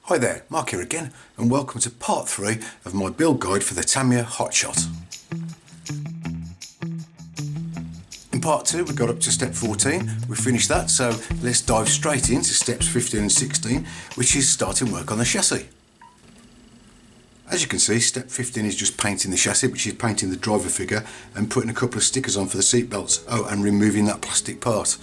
Hi there, Mark here again, and welcome to part 3 of my build guide for the Tamiya Hotshot. In part 2 we got up to step 14, we finished that, so let's dive straight into steps 15 and 16, which is starting work on the chassis. As you can see, step 15 is just painting the chassis, which is painting the driver figure and putting a couple of stickers on for the seat belts. Oh, and removing that plastic part.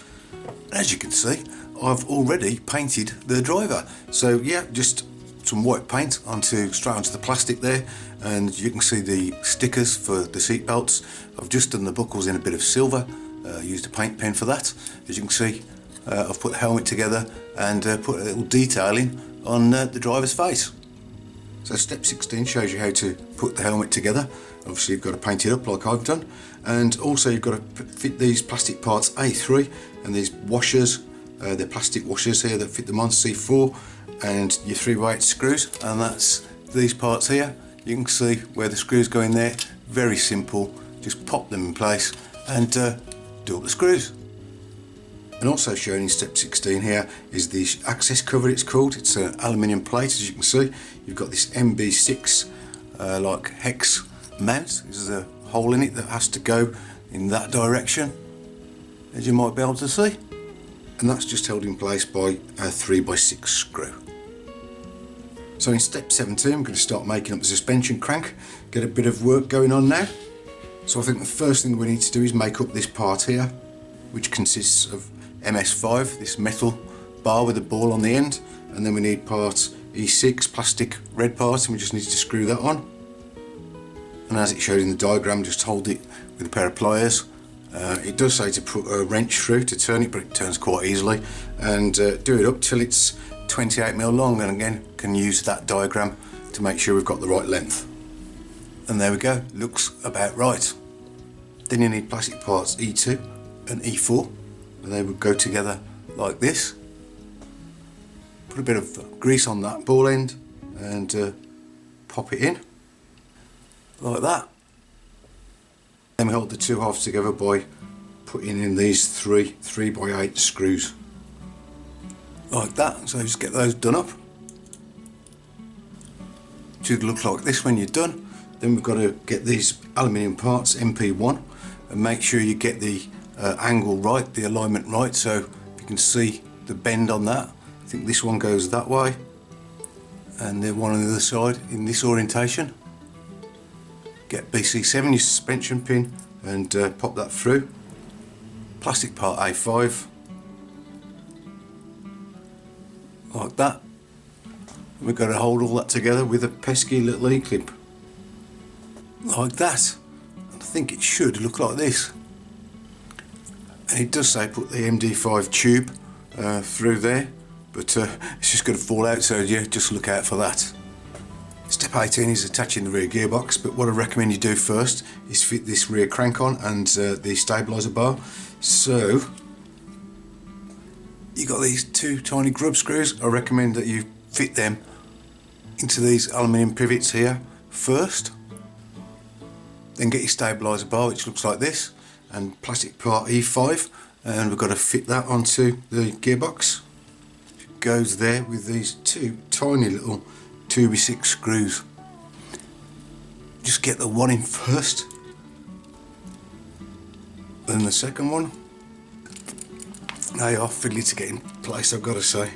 As you can see, I've already painted the driver. So yeah, just some white paint straight onto the plastic there, and you can see the stickers for the seat belts. I've just done the buckles in a bit of silver, used a paint pen for that. As you can see, I've put the helmet together and put a little detailing on the driver's face. So step 16 shows you how to put the helmet together. Obviously you've got to paint it up like I've done, and also you've got to fit these plastic parts A3 and these washers. They're plastic washers here that fit them on C4, and your 3/8 screws, and that's these parts here. You can see where the screws go in there. Very simple, just pop them in place and do up the screws. And also shown in step 16 here is the access cover, it's called. It's an aluminium plate, as you can see. You've got this MB6 like hex mount. There's a hole in it that has to go in that direction, as you might be able to see. And that's just held in place by a 3x6 screw. So in step 17 we're going to start making up the suspension crank, get a bit of work going on now. So I think the first thing we need to do is make up this part here, which consists of MS5, this metal bar with a ball on the end, and then we need part E6, plastic red part, and we just need to screw that on. And as it showed in the diagram, just hold it with a pair of pliers. It does say to put a wrench through to turn it, but it turns quite easily, and do it up till it's 28mm long, and again can use that diagram to make sure we've got the right length. And there we go, looks about right. Then you need plastic parts E2 and E4, and they would go together like this. Put a bit of grease on that ball end and pop it in like that. Then we hold the two halves together by putting in these 3x8 screws like that. So just get those done up. It should look like this when you're done. Then we've got to get these aluminium parts MP1 and make sure you get the angle right, the alignment right. So you can see the bend on that. I think this one goes that way, and the one on the other side in this orientation. Get BC7, your suspension pin, and pop that through. Plastic part A5, like that. And we've got to hold all that together with a pesky little E-clip, like that. And I think it should look like this. And it does say put the MD5 tube through there, but it's just going to fall out, so yeah, just look out for that. Step 18 is attaching the rear gearbox, but what I recommend you do first is fit this rear crank on and the stabiliser bar. So you got these two tiny grub screws. I recommend that you fit them into these aluminium pivots here first. Then get your stabiliser bar, which looks like this, and plastic part E5, and we've got to fit that onto the gearbox. It goes there with these two tiny little 2x6 screws. Just get the one in first, then the second one. They are fiddly to get in place, I've got to say.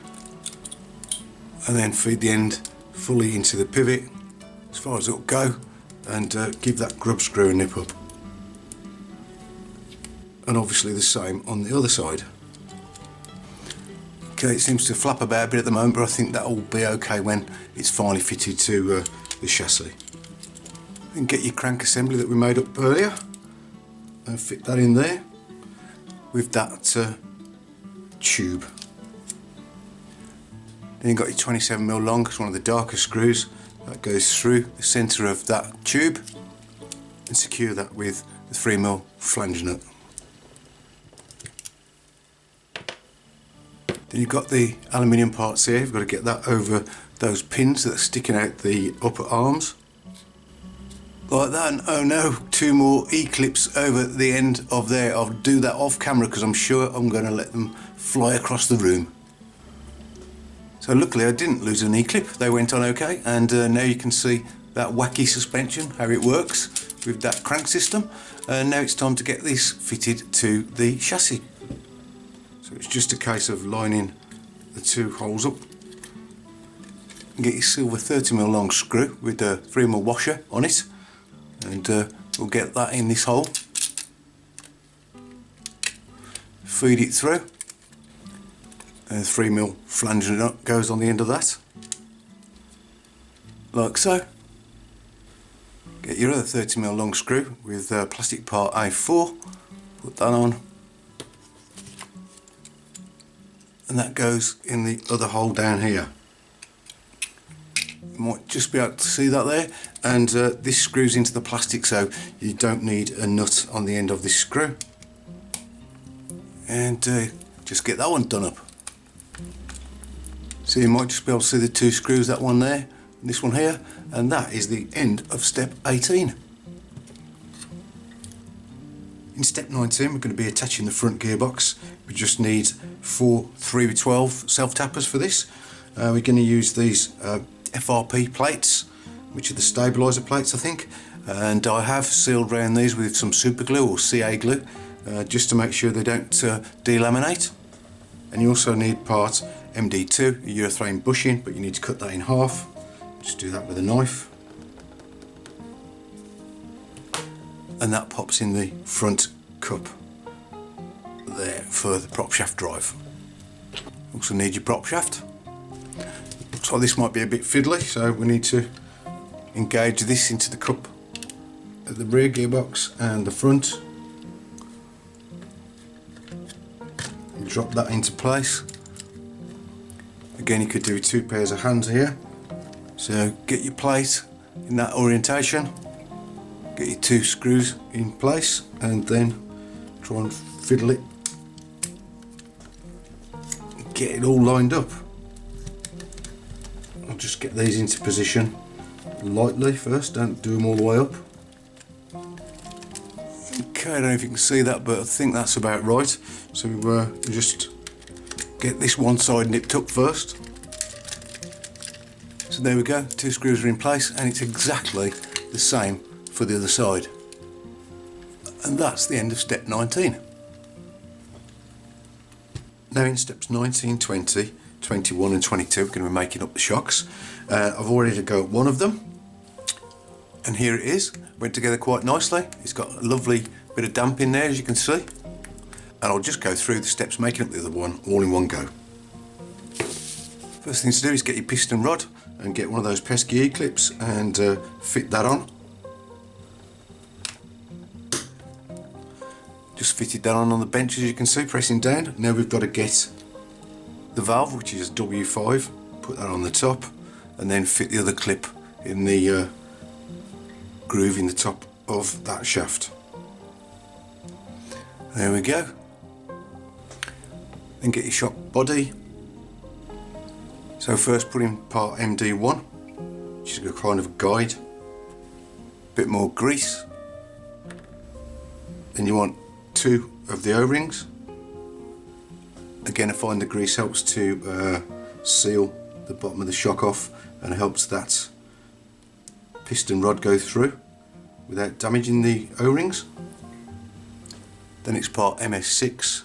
And then feed the end fully into the pivot as far as it'll go, and give that grub screw a nip up. And obviously the same on the other side. Okay, it seems to flap about a bit at the moment, but I think that will be okay when it's finally fitted to the chassis. Then get your crank assembly that we made up earlier and fit that in there with that tube. Then you've got your 27mm long, it's one of the darker screws that goes through the centre of that tube, and secure that with the 3mm flange nut. Then you've got the aluminium parts here. You've got to get that over those pins that are sticking out the upper arms, like that. And oh no, two more E-clips over the end of there. I'll do that off camera because I'm sure I'm going to let them fly across the room. So luckily I didn't lose a knee clip, they went on okay, and now you can see that wacky suspension, how it works with that crank system. And now it's time to get this fitted to the chassis. So it's just a case of lining the two holes up. Get your silver 30mm long screw with a 3mm washer on it, and we'll get that in this hole. Feed it through, and 3mm flange nut goes on the end of that, like so. Get your other 30mm long screw with plastic part A4, put that on, and that goes in the other hole down here. You might just be able to see that there, and this screws into the plastic, so you don't need a nut on the end of this screw. And just get that one done up. So you might just be able to see the two screws, that one there and this one here, and that is the end of step 18. In step 19 we're going to be attaching the front gearbox. We just need 4 3/12 self-tappers for this. We're going to use these FRP plates, which are the stabiliser plates I think, and I have sealed around these with some super glue or CA glue, just to make sure they don't delaminate. And you also need part MD2, a urethane bushing, but you need to cut that in half. Just do that with a knife. And that pops in the front cup there for the prop shaft drive. Also need your prop shaft. Looks like this might be a bit fiddly, so we need to engage this into the cup at the rear gearbox and the front. You drop that into place. Again, you could do 2 pairs of hands here. So get your plate in that orientation, get your 2 screws in place, and then try and fiddle it, get it all lined up. I'll just get these into position lightly first, don't do them all the way up. Okay, I don't know if you can see that, but I think that's about right. So just get this one side nipped up first. So there we go, 2 screws are in place, and it's exactly the same for the other side. And that's the end of step 19. Now in steps 19, 20, 21 and 22 we're going to be making up the shocks. I've already had a go at one of them, and here it is. Went together quite nicely. It's got a lovely bit of damp in there, as you can see. And I'll just go through the steps making up the other one all in one go. First thing to do is get your piston rod and get one of those pesky E-clips and fit that on. Just fitted that on the bench, as you can see, pressing down. Now we've got to get the valve, which is W5, put that on the top, and then fit the other clip in the groove in the top of that shaft. There we go. Then get your shock body. So first put in part MD1, which is a kind of a guide. Bit more grease. Then you want 2 of the O-rings. Again, I find the grease helps to seal the bottom of the shock off and helps that piston rod go through without damaging the O-rings. Then it's part MS6,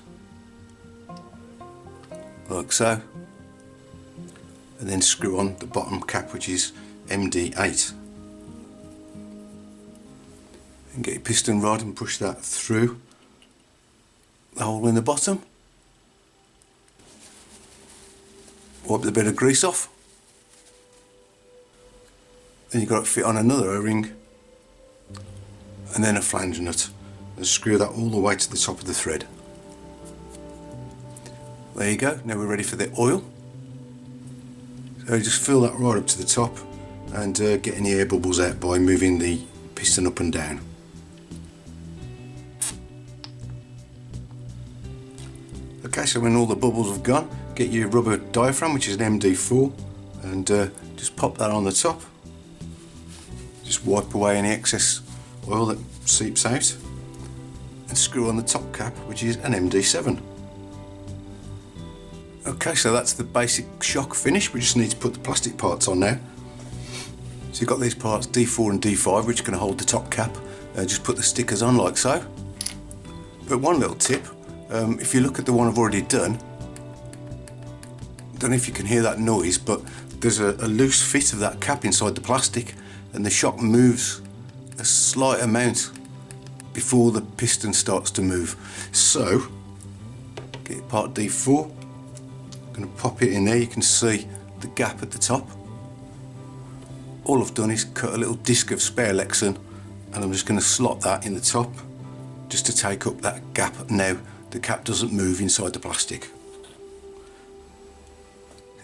like so, and then screw on the bottom cap, which is MD8, and get your piston rod and push that through the hole in the bottom. Wipe the bit of grease off. Then you've got to fit on another O-ring and then a flange nut and screw that all the way to the top of the thread. There you go, now we're ready for the oil. So just fill that right up to the top and get any air bubbles out by moving the piston up and down. Okay, so when all the bubbles have gone, get your rubber diaphragm, which is an MD4, and just pop that on the top. Just wipe away any excess oil that seeps out, and screw on the top cap, which is an MD7. Okay, so that's the basic shock finish. We just need to put the plastic parts on now. So you've got these parts D4 and D5, which are going to hold the top cap. Just put the stickers on like so. But one little tip, if you look at the one I've already done, I don't know if you can hear that noise, but there's a loose fit of that cap inside the plastic, and the shock moves a slight amount before the piston starts to move. So, get part D4, I'm going to pop it in there. You can see the gap at the top. All I've done is cut a little disc of spare Lexan, and I'm just going to slot that in the top just to take up that gap. Now the cap doesn't move inside the plastic.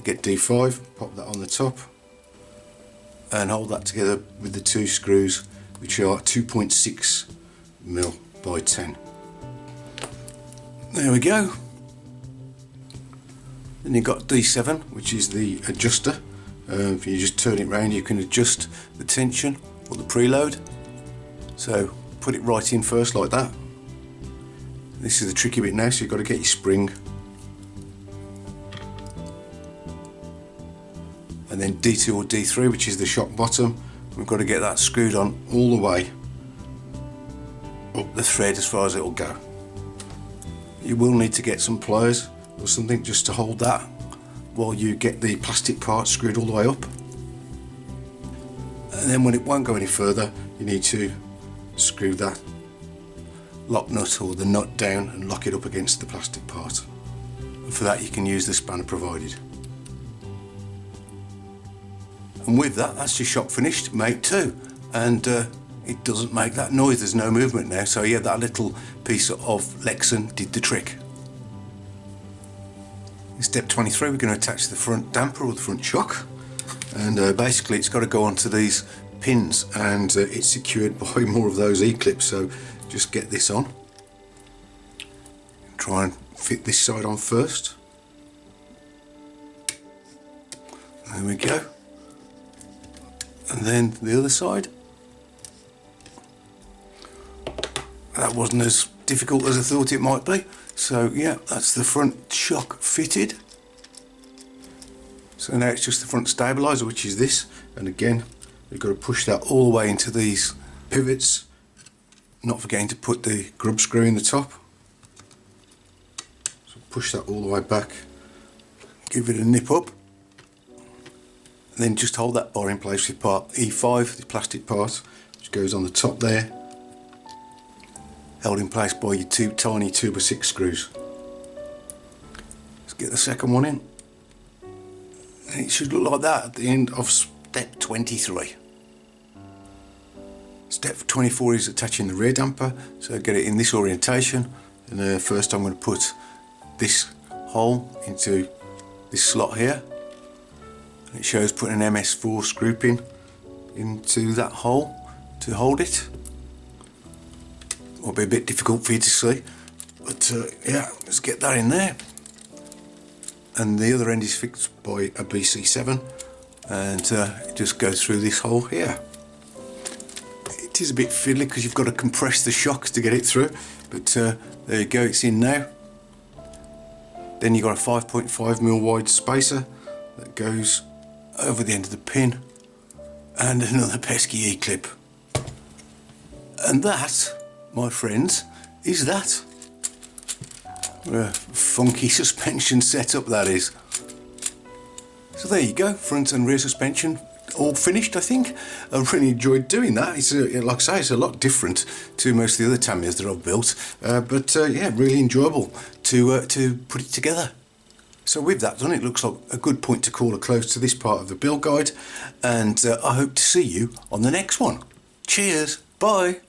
Get D5, pop that on the top and hold that together with the two screws, which are 2.6mm by 10. There we go. Then you've got D7, which is the adjuster. If you just turn it round, you can adjust the tension or the preload. So put it right in first like that. This is the tricky bit now, so you've got to get your spring. And then D2 or D3, which is the shock bottom, we've got to get that screwed on all the way up the thread as far as it'll go. You will need to get some pliers or something just to hold that while you get the plastic part screwed all the way up. And then when it won't go any further, you need to screw that lock nut or the nut down and lock it up against the plastic part. And for that you can use the spanner provided. And with that, that's your shock finished, make 2. And it doesn't make that noise, there's no movement now. So yeah, that little piece of Lexan did the trick. In step 23, we're going to attach the front damper or the front shock. And basically it's got to go onto these pins, and it's secured by more of those E-clips. So just get this on. Try and fit this side on first. There we go. And then the other side. That wasn't as difficult as I thought it might be. So yeah, that's the front shock fitted. So now it's just the front stabiliser, which is this. And again, we've got to push that all the way into these pivots. Not forgetting to put the grub screw in the top. So push that all the way back. Give it a nip up. And then just hold that bar in place with part E5, the plastic part, which goes on the top there, held in place by your two tiny 2x6 screws. Let's get the second one in. And it should look like that at the end of step 23. Step 24 is attaching the rear damper, so get it in this orientation. And first I'm going to put this hole into this slot here. It shows putting an MS4 screw pin into that hole to hold it. Will be a bit difficult for you to see, but yeah, let's get that in there. And the other end is fixed by a BC7, and it just goes through this hole here. It is a bit fiddly because you've got to compress the shocks to get it through, but there you go, it's in now. Then you've got a 5.5mm wide spacer that goes over the end of the pin, and another pesky E-clip. And that, my friends, is that. A funky suspension setup that is. So there you go, front and rear suspension all finished, I think. I really enjoyed doing that. It's like I say, it's a lot different to most of the other Tamiyas that I've built, but yeah, really enjoyable to put it together. So with that done, it looks like a good point to call a close to this part of the build guide, and I hope to see you on the next one. Cheers, bye.